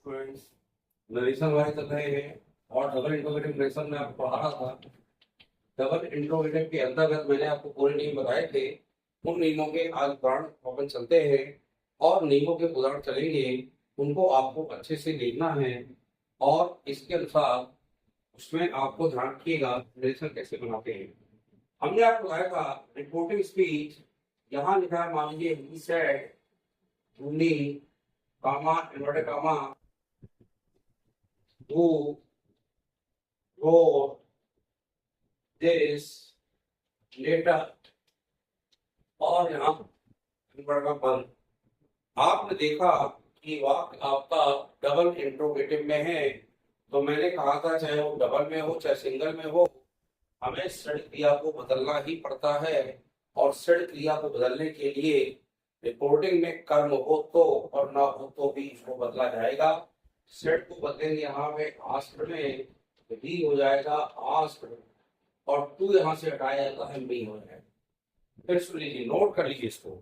Students, narration हमारे चल रहे हैं और डबल इंट्रोगेटिव नरेशन में आपको पढ़ा रहा था। डबल इंट्रोगेटिव के अंतर्गत मैंने आपको पूरे नियम बताए थे। उन नियमों के आज उदाहरण अपन चलते हैं और नियमों के उदाहरण चलेंगे, उनको आपको अच्छे से देखना है और इसके अनुसार उसमें आपको ध्यान रखिएगा नरेशन कैसे बनाते हैं। हमने आपको बताया था रिपोर्टिंग स्पीच, यहाँ लिखा है, मान लीजिए he said, Unni, comma, inverted comma, who wrote this letter, और यहाँ का बंद। आपने देखा कि वाक्य आपका डबल इंट्रोगेटिव में है, तो मैंने कहा था चाहे वो डबल में हो चाहे सिंगल में हो, हमें षड क्रिया को बदलना ही पड़ता है। और षड क्रिया को बदलने के लिए रिपोर्टिंग में कर्म हो तो और ना हो तो भी इसको बदला जाएगा। षड को बदलेंगे यहाँ पे आस्त्र में, भी हो जाएगा आस्त्र, और टू यहाँ से हटाया जाता है, मी हो जाएगा। फिर सुन लीजिए, नोट कर लीजिए इसको।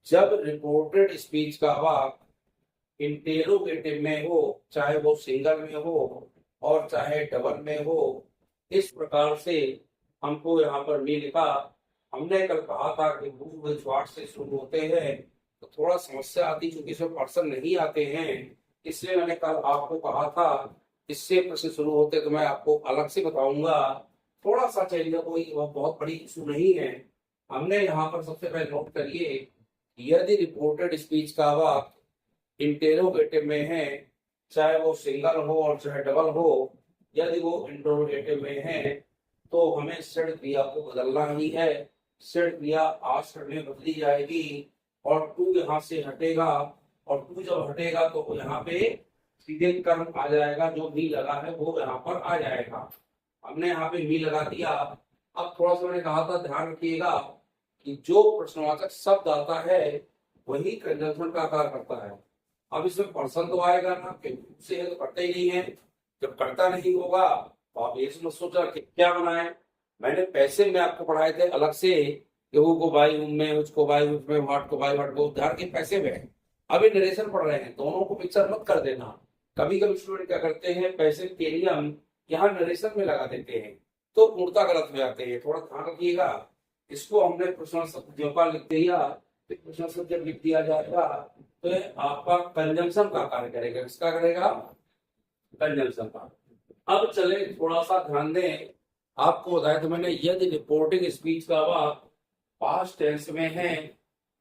जब रिपोर्टेड स्पीच का वाक्य इंटेरोगेटिव में हो, चाहे वो सिंगल में हो और चाहे डबल में हो, इस प्रकार से हमको यहाँ पर मी लिखा। हमने कल कहा था कि वर्ड से शुरू होते हैं तो थोड़ा समस्या आती, क्योंकि इसमें पर्सन नहीं आते हैं, इसलिए मैंने कल आपको कहा था इससे प्रश्न शुरू होते तो मैं आपको अलग से बताऊंगा। थोड़ा सा चलिए, कोई बहुत बड़ी इशू नहीं है। हमने यहाँ पर सबसे पहले नोट करिए, यदि रिपोर्टेड स्पीच का वाक्य इंटेरोगेटिव में है, चाहे वो सिंगल हो और चाहे डबल हो, यदि वो इंट्रोगेटिव में है तो हमें षड क्रिया को बदलना ही है। षड क्रिया आश्रम में बदली जाएगी और टू यहाँ से हटेगा, और टू जब हटेगा तो यहाँ पे सीधे कर्म आ जाएगा, जो भी लगा है वो यहाँ पर आ जाएगा। हमने यहाँ पे भी लगा दिया। अब थोड़ा सा मैंने कहा था ध्यान रखिएगा कि जो प्रश्नवाचक शब्द आता है वही कंजंक्शन का कार्य करता है। अब इसमें पर्सन तो आएगा ना, से तो करते ही नहीं है। जब करता नहीं होगा तो आप ये मत सोचा कि क्या बनाए। मैंने पैसे में आपको पढ़ाए थे अलग से, गेहूं को बाई में, उसको बाई उसमें, वाट को बाई वाट को, उधार के पैसे में। अभी नरेशन पढ़ रहे हैं, दोनों को मिक्सर मत कर देना। कभी कभी स्टूडेंट क्या करते हैं, पैसे के लिए हम यहाँ नरेशन में लगा देते हैं तो पूर्णता गलत हो जाते हैं। थोड़ा ध्यान रखिएगा। इसको हमने प्रश्न शब्द का लिख दिया, प्रश्न शब्द जब लिख दिया जाएगा तो आपका कंजंक्शन का कार्य करेगा। किसका करेगा? कंजंक्शन का। अब चले थोड़ा सा ध्यान दें, आपको बताया तो मैंने, यदि रिपोर्टिंग स्पीच का वाक्य पास्ट टेंस में है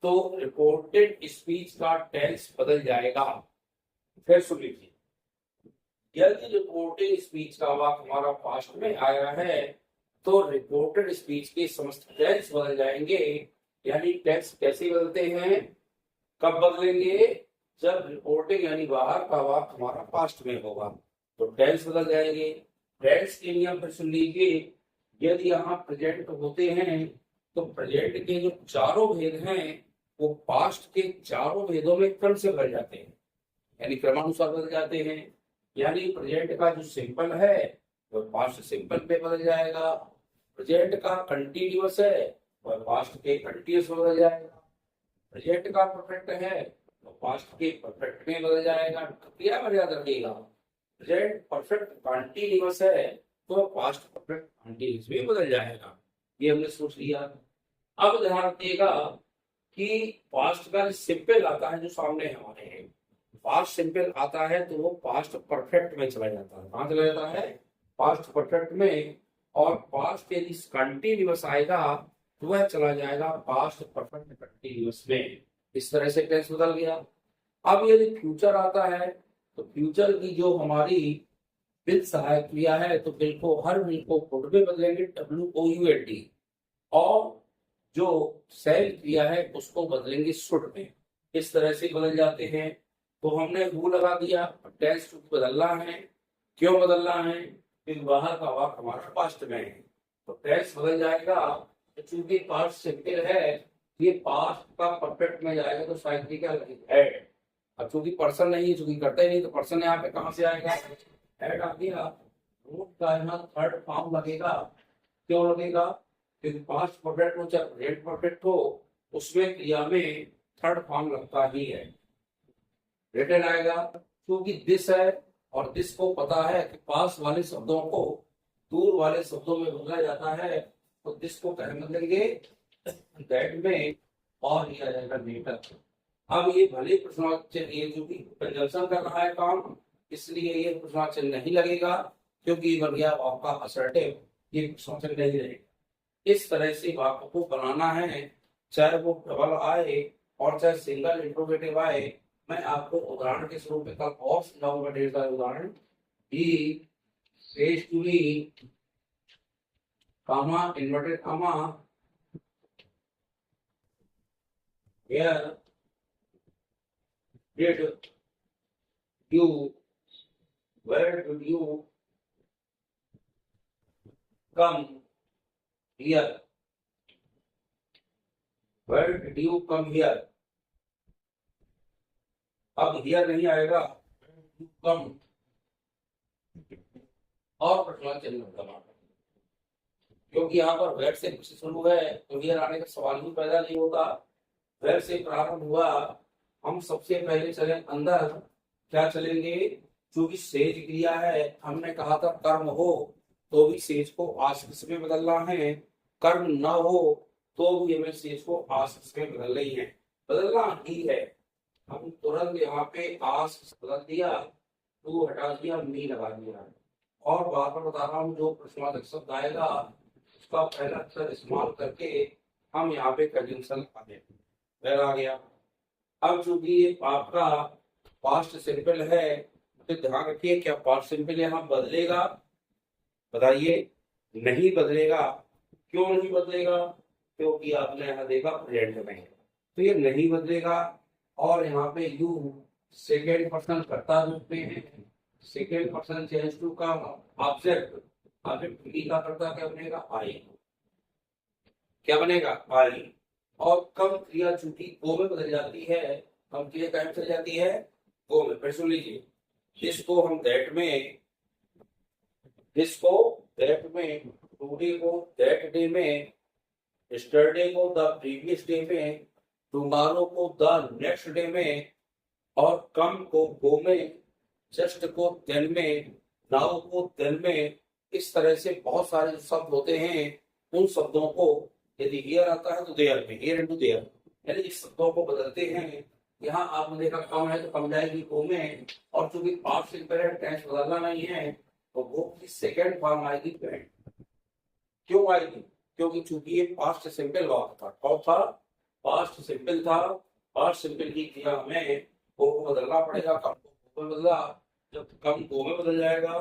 तो रिपोर्टेड स्पीच का टेंस बदल जाएगा। फिर सुन लीजिए, यदि रिपोर्टेड स्पीच का वाक्य हमारा पास्ट में आया है तो रिपोर्टेड स्पीच के समस्त टेंस बदल जाएंगे। यानी टेंस कैसे बदलते हैं, कब बदलेंगे? जब रिपोर्टिंग यानी बाहर का वाक्य हमारा पास्ट में होगा तो टेंस बदल जाएंगे। टेंस के नियम पर सुन लीजिए, यदि यहाँ प्रेजेंट होते हैं तो प्रेजेंट के जो चारों भेद हैं वो पास्ट के चारों भेदों में क्रम से बदल जाते हैं, यानी क्रमानुसार बदल जाते हैं। यानी प्रेजेंट का जो सिंपल है वो पास्ट सिंपल पे बदल जाएगा, प्रेजेंट का कंटिन्यूअस है वह पास्ट के कंटिन्यूअस बदल जाएगा, प्रेजेंट का परफेक्ट है तो पास्ट के परफेक्ट में बदल जाएगा। क्रिया में याद रखिएगा, प्रेजेंट परफेक्ट कंटिन्यूअस है तो पास्ट परफेक्ट कंटिन्यूअस में बदल जाएगा। ये हमने सोच लिया। अब ध्यान रखिएगा कि पास्ट का सिंपल आता है जो सामने हमारे है, पास्ट सिंपल आता है तो वो पास्ट परफेक्ट में चला जाता है। कहाँ चला जाता है? पास्ट परफेक्ट में। और पास्ट यदि कंटिन्यूअस आएगा तो वह चला जाएगा पास्ट परफेक्ट कंटिन्यूअस में। इस तरह से टेंस बदल गया। अब यदि फ्यूचर आता है तो फ्यूचर की जो हमारी बिल सहायक क्रिया है तो बिल को, हर बिल को कोड में बदलेंगे, WOULD, और जो सेल क्रिया है उसको बदलेंगे शुड में। इस तरह से बदल जाते हैं। तो हमने वो लगा दिया, टेंस बदलना है। क्यों बदलना है? क्योंकि बाहर का वाक्य हमारा पास्ट में है तो टेंस बदल जाएगा। तो चूंकि पास्ट सिंपल है, ये पास्ट का परफेक्ट में जाएगा तो साइड की क्या लगेगी? एड। अब चूंकि पर्सन नहीं है, चूंकि करते नहीं तो पर्सन यहाँ पे कहाँ से आएगा? एड आ गया। रूट का यहाँ थर्ड फॉर्म लगेगा। क्यों लगेगा? क्योंकि पास्ट परफेक्ट हो चाहे प्रेजेंट परफेक्ट हो, उसमें क्रिया में थर्ड फॉर्म लगता ही है। रिटर्न आएगा। क्योंकि दिस है और दिस को पता है कि पास वाले शब्दों को दूर वाले शब्दों में बदला जाता है, तो दिस को क्या बदलेंगे, दैट में, और ये आ जाएगा लेटर। अब ये भले प्रश्नवाचक, ये जो कि कंजंक्शन कर रहा है काम, इसलिए ये प्रश्नवाचक नहीं लगेगा, क्योंकि बन गया आपका असर्टिव, ये प्रश्नवाचक नहीं रहेगा। इस तरह से वाक्य को बनाना है, चाहे वो डबल आए और चाहे सिंगल इंट्रोगेटिव आए। मैं आपको उदाहरण के स्वरूप में कल और समझाऊंगा ढेर सारे उदाहरण। He says to me, comma inverted comma, here did you, where did you come here, where did you come here. अब हियर नहीं आएगा, कम और प्रश्नवाचक चिन्ह लगाना, क्योंकि यहाँ पर वेट से कुछ शुरू है तो हियर आने का सवाल ही पैदा नहीं होता। वेट से प्रारंभ हुआ, हम सबसे पहले चले अंदर, क्या चलेंगे, जो भी सेज क्रिया है, हमने कहा था कर्म हो तो भी सेज को आश्रित में बदलना है, कर्म न हो तो भी हमें सेज को आश्रित में बदल रही है, बदलना ही है। हम तुरंत यहाँ पे आस बदल दिया, टू हटा दिया, मी लगा दिया, और बार बार बता रहा हूँ जो प्रश्नवाचक शब्द आएगा उसका पहला अक्षर इस्तेमाल करके हम यहाँ पे कंजंक्शन लगा दें, आ गया। अब जो भी ये आपका पास्ट सिंपल है, तो ध्यान रखिए क्या पास्ट सिंपल यहाँ बदलेगा, बताइए, नहीं बदलेगा। क्यों नहीं बदलेगा, क्योंकि आपने यहाँ देखा प्रेजेंट में, तो ये नहीं बदलेगा। और यहाँ पे यू सेकेंड पर्सन कर्ता रूप में है, सेकेंड पर्सन चेंज टू का ऑब्जेक्ट, ऑब्जेक्ट बी का कर्ता क्या बनेगा, आई, क्या बनेगा, आई। और कम क्रिया चूंकि गो में बदल जाती है, कम क्रिया क्या चल जाती है, गो में। फिर सुन लीजिए, इसको हम दैट में, इसको दैट में, टुडे को दैट डे में, यस्टरडे को द प्रीवियस डे में, टुमारो को द नेक्स्ट डे में, और कम को गो में, जस्ट को देन में, नाउ को देन में। इस तरह से बहुत सारे शब्द होते हैं, उन शब्दों को यदि हियर आता है तो देयर में, हियर इनटू देयर, यानी इस शब्दों को बदलते हैं। यहाँ आपने देखा कम है तो कम जाएगी गो में, और चूंकि पास्ट सिंपल है, टेंस बदलना नहीं है, तो वो की सेकेंड फॉर्म आएगी पेंट। क्यों आएगी, क्योंकि चूंकि ये पास्ट सिंपल वाक्य था, कौन था, पास्ट सिंपल था। पास्ट सिंपल की क्रिया हमें गो को बदलना पड़ेगा, कम को बदला, जब कम गो में बदल जाएगा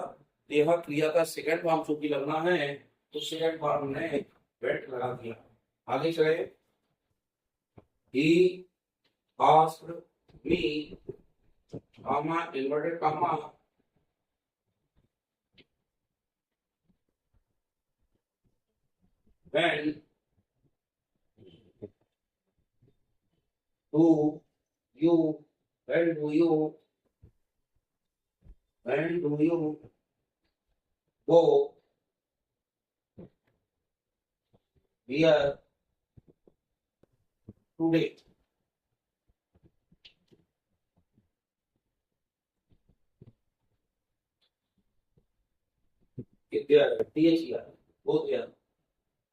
तो यह क्रिया का सेकंड फॉर्म चूंकि लगना है, तो सेकंड फॉर्म ने वेट लगा दिया। आगे चले, he asked me, comma inverted comma, when do you, when do you, when do you go here today।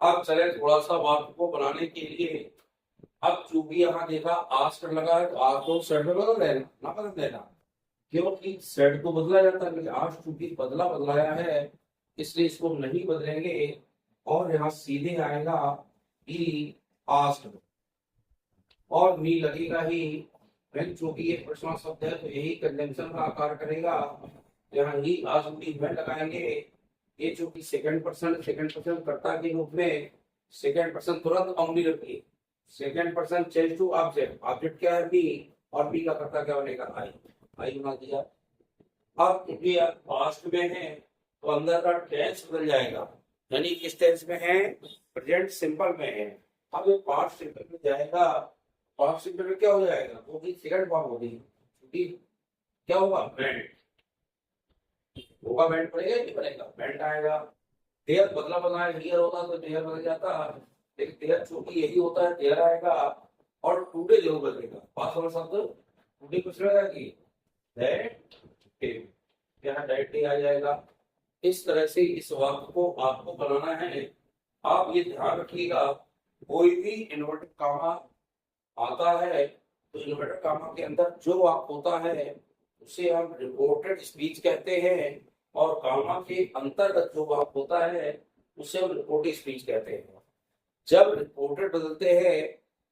अब चले थोड़ा सा वाक्य को बनाने के लिए। अब जो भी यहाँ देखा आस्क लगा है, तो आज को सेट में बदल देना, ना बदल देना, क्योंकि सेट को बदला जाता है, लेकिन आज चूंकि बदलाया है इसलिए इसको नहीं बदलेंगे, और यहाँ सीधे आएगा ही आस्क्ड, और मी लगेगा ही। व्हेन चूंकि ये प्रश्न शब्द है तो यही कंजंक्शन का आकार करेगा, यहाँ ही आस्क्ड व्हेन लगाएंगे। ये चूंकि सेकंड पर्सन कर्ता के रूप में, सेकंड पर्सन तुरंत ओनली रखिए, second person change to object, object क्या है बी, और बी का कर्ता क्या बनेगा, आई, आई बना दिया। अब क्योंकि पास्ट में है तो अंदर का टेंस बदल जाएगा, यानी किस टेंस में है, प्रेजेंट सिंपल में है। अब ये पास्ट सिंपल में जाएगा, पास्ट सिंपल में क्या हो जाएगा, वो भी सेकंड फॉर्म होगी, क्योंकि क्या होगा, वेंट होगा, वेंट पड़ेगा नहीं पड़ेगा, वेंट आएगा। देयर बदला है, हियर होता तो देयर बदल जाता, लेकिन देयर चूंकि यही होता है, देयर आएगा, और टुडे जरूर बदलेगा। पास वाला शब्द टुडे कुछ रहेगा कि दैट डे, यहाँ दैट डे आ जाएगा। इस तरह से इस वाक्य को आपको बनाना है। आप ये ध्यान रखिएगा, कोई भी इन्वर्टेड कामा आता है तो इन्वर्टेड कामा के अंदर जो वाक्य होता है उसे हम रिपोर्टेड स्पीच कहते हैं, और कामा के अंतर्गत जो वाक्य होता है उसे हम रिपोर्टेड स्पीच कहते हैं। जब रिपोर्टेड बदलते हैं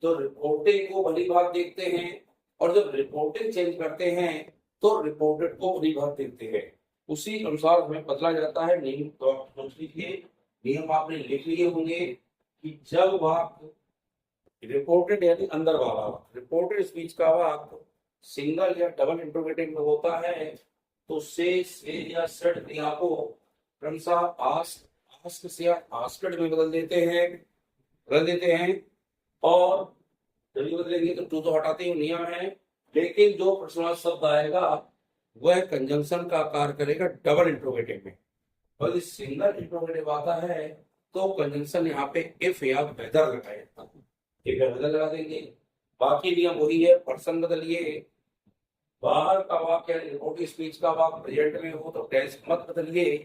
तो रिपोर्टिंग को भली बात देखते हैं, और जब रिपोर्टिंग चेंज करते हैं तो रिपोर्टेड को भली बात देखते हैं। उसी अनुसार हमें बदला जाता है। नियम तो आप समझ लीजिए, नियम आपने लिख लिए होंगे कि जब वाक्य रिपोर्टेड यानी अंदर वाला रिपोर्टेड स्पीच का वाक्य सिंगल या डबल इंट्रोगेटिव में होता है तो से या सेड क्रिया को क्रमशः आस्क से या आस्क्ड में बदल देते हैं। और जब ये बदलेंगे तो टू तो हटाते ही नियम है, लेकिन जो प्रश्नार्थ शब्द आएगा वह कंजंक्शन का कार्य करेगा डबल इंट्रोगेटिव में। और इस सिंगल इंट्रोगेटिव आता है तो कंजंक्शन यहाँ पे इफ या वेदर लगाएगा, ठीक है, वेदर लगा देंगे। बाकी नियम वही है, पर्सन बदलिए, बाहर का वाक्य रिपोर्टिंग स्पीच का वाक्य प्रेजेंट में हो तो टेंस मत बदलिए,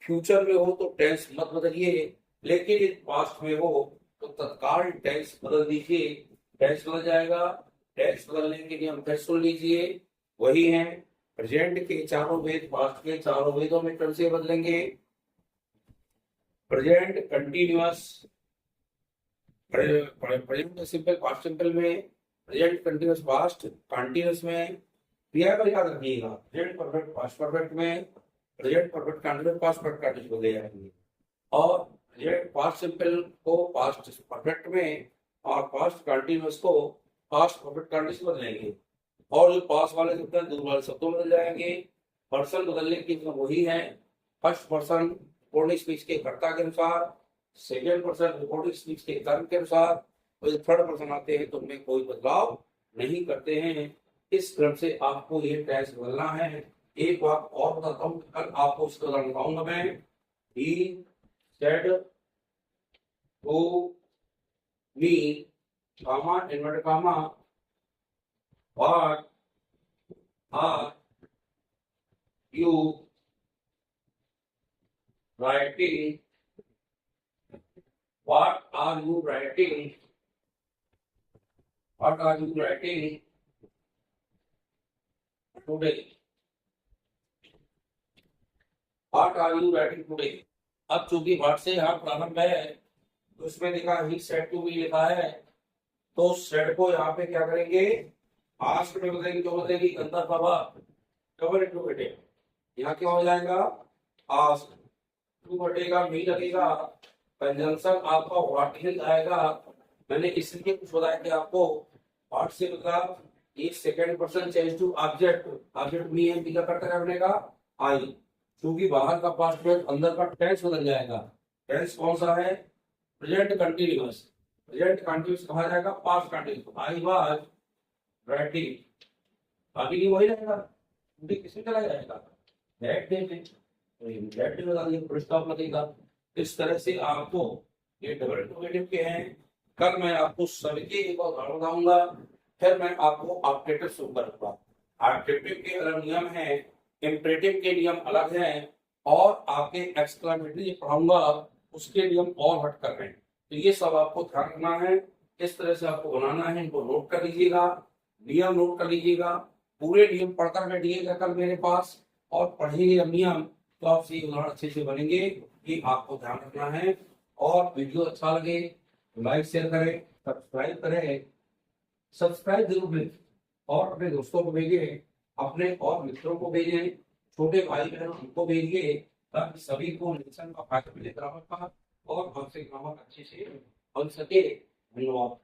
फ्यूचर में हो तो टेंस मत बदलिए, लेकिन पास्ट में हो तो तत्काल टेंस बदल दीजिए, टेंस बदल जाएगा। टेंस बदलने के लिए हम फिर सुन लीजिए, वही है प्रेजेंट के चारों वेद पास्ट के चारों वेदों में कौन से बदलेंगे? Present continuous, present simple past simple में, प्रेजेंट कंटिन्यूअस पास्ट कंटिन्यूअस में, क्रिया को याद रखिएगा, प्रेजेंट परफेक्ट पास्ट परफेक्ट में, present perfect continuous past perfect continuous बदले जाएंगे, और प्रेजेंट पास्ट सिंपल को पास्ट परफेक्ट में और पास्ट कंटिन्यूअस को पास्ट परफेक्ट कंटिन्यूअस बदलेंगे। और जो पास वाले शब्द हैं दूर वाले शब्दों में बदल जाएंगे। पर्सन बदलने की वही है, फर्स्ट पर्सन रिपोर्टिंग स्पीच के कर्ता के अनुसार, सेकेंड पर्सन रिपोर्टिंग स्पीच के कर्म के अनुसार, और थर्ड पर्सन आते हैं तो उनमें कोई बदलाव नहीं करते हैं। इस क्रम से आपको ये टेंस बदलना है। एक बात और बताता हूँ, कल आपको उसका उदाहरण बताऊंगा मैं। He said to me, comma inverted comma, what are you writing, what are you writing, what are you writing today, what are you writing today. अब चूंकि व्हाट से यहाँ प्रारंभ है तो उसमें देखा ही सेड टू मी लिखा है, तो सेड को यहाँ पे क्या करेंगे, आस्क में बदलेंगे, जो बदलेगी अंदर बाबा डबल इंट्रोगेटिव, यहाँ क्या हो जाएगा आस्क, टू घटेगा मी लगेगा, कंजंक्शन आपका व्हाट ही आएगा। मैंने इसलिए कुछ बताया कि आपको व्हाट से मतलब एक second person change to object, object मी है, क्या करता है बनेगा आई, क्योंकि बाहर का पास्ट में अंदर का टेंस बदल जाएगा। टेंस कौन सा है? प्रेजेंट कंटिन्यूअस, प्रेजेंट कंटिन्यूअस कहा जाएगा past continuous, I was writing, बाकी नहीं वही रहेगा, किसमें चला जाएगा दैट डे में, दैट डे लगा दिया, प्रस्ताव लगेगा। इस तरह से आपको ये डबल इंट्रोगेटिव के हैं। कल मैं आपको सभी के एक और उदाहरण बताऊंगा, फिर मैं आपको ऑब्जेक्टिव शुरू करूंगा। ऑब्जेक्टिव के अलग नियम हैं, इंपरेटिव के नियम अलग हैं, और आपके एक्सक्लेमेटरी पढ़ाऊंगा उसके नियम और हट कर रहे हैं। तो ये सब आपको ध्यान रखना है, इस तरह से आपको बनाना है। इनको नोट कर लीजिएगा, नियम नोट कर लीजिएगा, पूरे नियम पढ़कर बैठिएगा कल मेरे पास, और पढ़ेंगे जब नियम तो आपसे उदाहरण अच्छे से बनेंगे। ये आपको ध्यान रखना है। और वीडियो अच्छा लगे लाइक शेयर करें, सब्सक्राइब करें, सब्सक्राइब जरूर करें, और अपने दोस्तों को भेजें, अपने और मित्रों को भेजें, छोटे भाई बहनों उनको भेजिए, ताकि सभी को लेसन का फायदा मिले ग्रामर का, और हमसे ग्रामर अच्छे से बन सके। धन्यवाद।